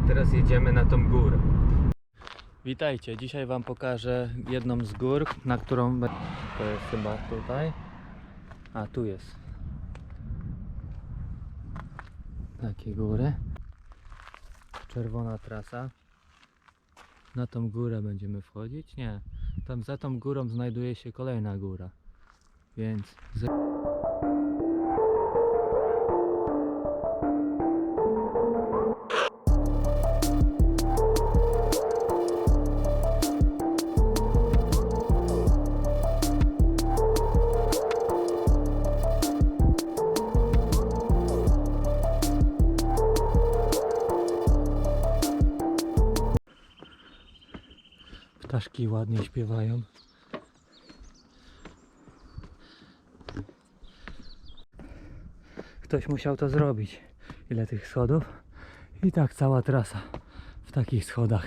teraz jedziemy na tą górę. Witajcie, dzisiaj wam pokażę jedną z gór, na którą... To jest chyba tutaj. A, tu jest. Takie góry. Czerwona trasa. Na tą górę będziemy wchodzić? Nie. Tam za tą górą znajduje się kolejna góra. Więc... Ptaszki ładnie śpiewają. Ktoś musiał to zrobić. Ile tych schodów? I tak cała trasa w takich schodach.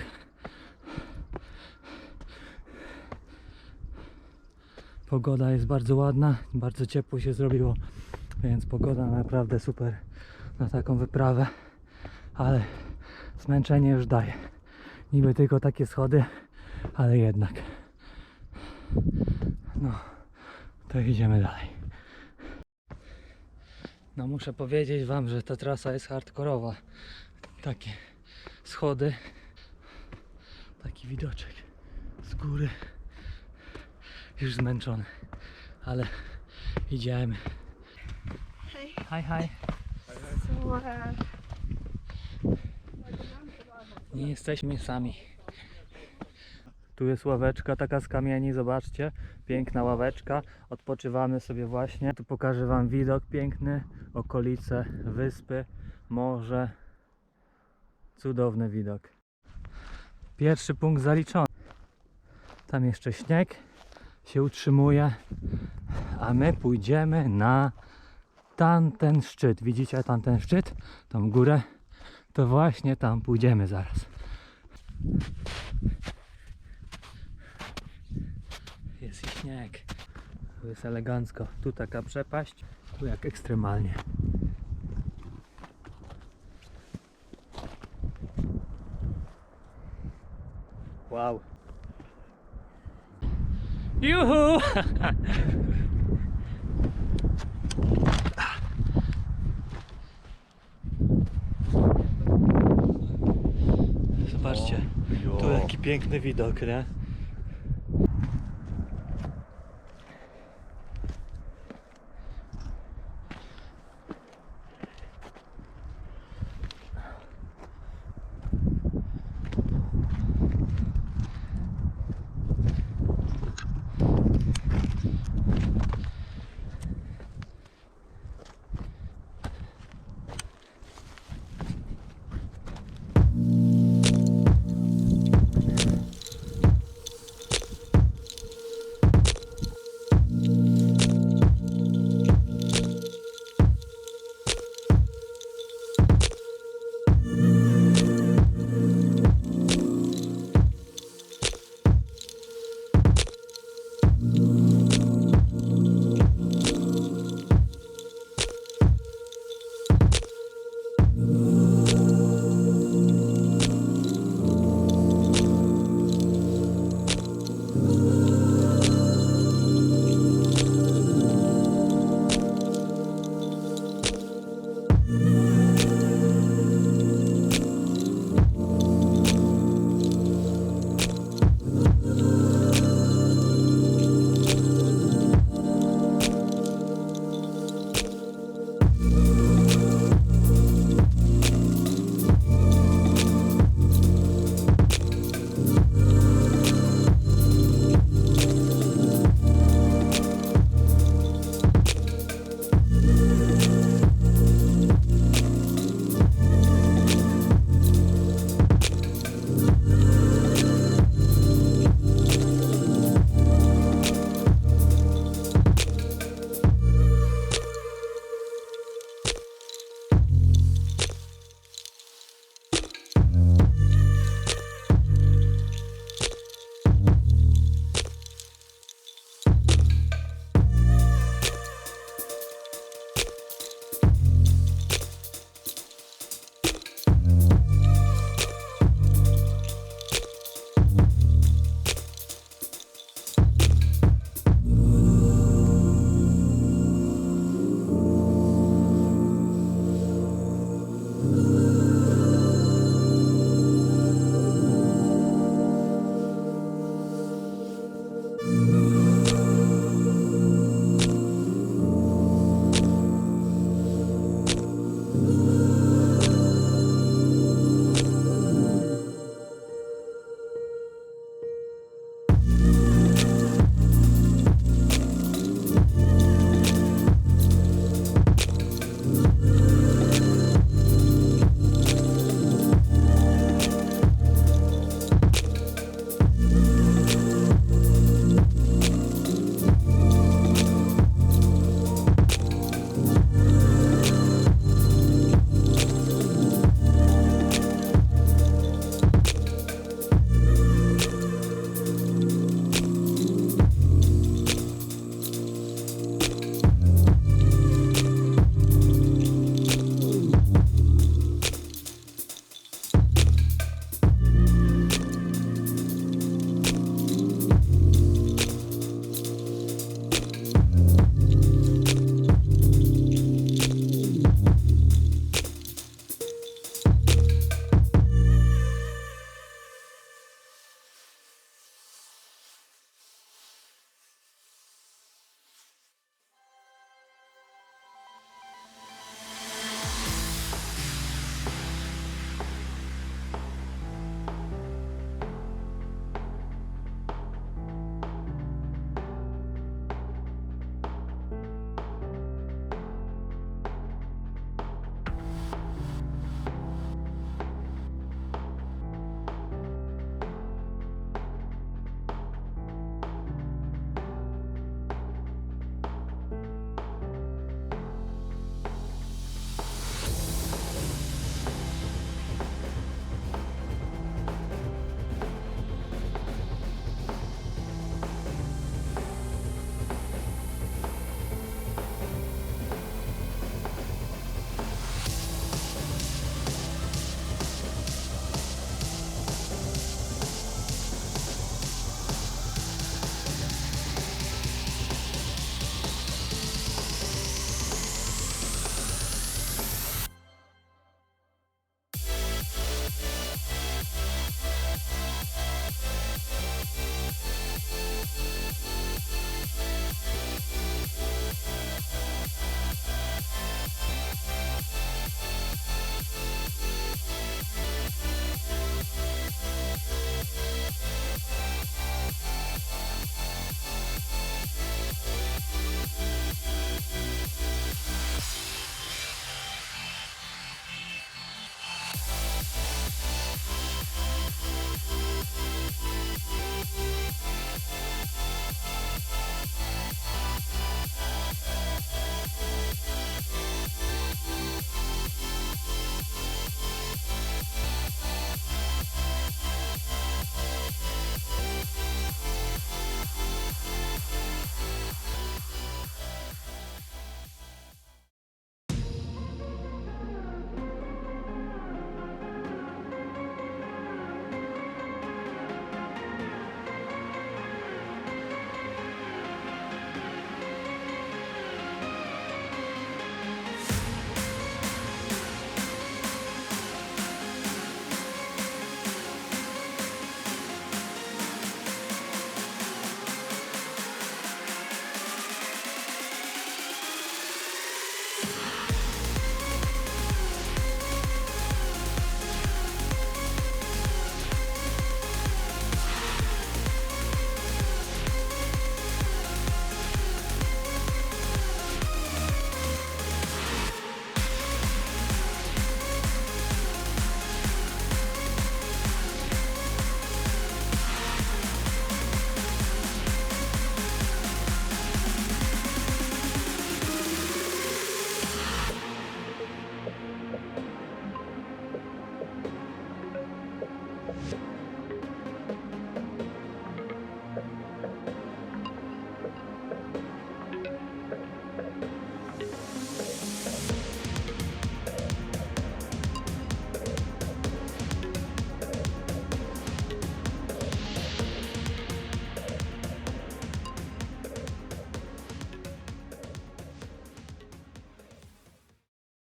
Pogoda jest bardzo ładna, bardzo ciepło się zrobiło, więc pogoda naprawdę super na taką wyprawę, ale zmęczenie już daje. Niby tylko takie schody, ale jednak. No, to idziemy dalej. No, muszę powiedzieć wam, że ta trasa jest hardkorowa. Takie schody, taki widoczek z góry. Już zmęczony, ale idziemy. Hi, hi. Nie jesteśmy sami. Tu jest ławeczka taka z kamieni, zobaczcie. Piękna ławeczka. Odpoczywamy sobie właśnie. Tu pokażę wam widok piękny. Okolice, wyspy, morze. Cudowny widok. Pierwszy punkt zaliczony. Tam jeszcze śnieg się utrzymuje. A my pójdziemy na tamten szczyt. Widzicie tamten szczyt? Tą górę? To właśnie tam pójdziemy zaraz. Jest i śnieg. Tu jest elegancko. Tu taka przepaść. Tu jak ekstremalnie. Wow. Juhu! Zobaczcie. Tu jaki piękny widok, nie?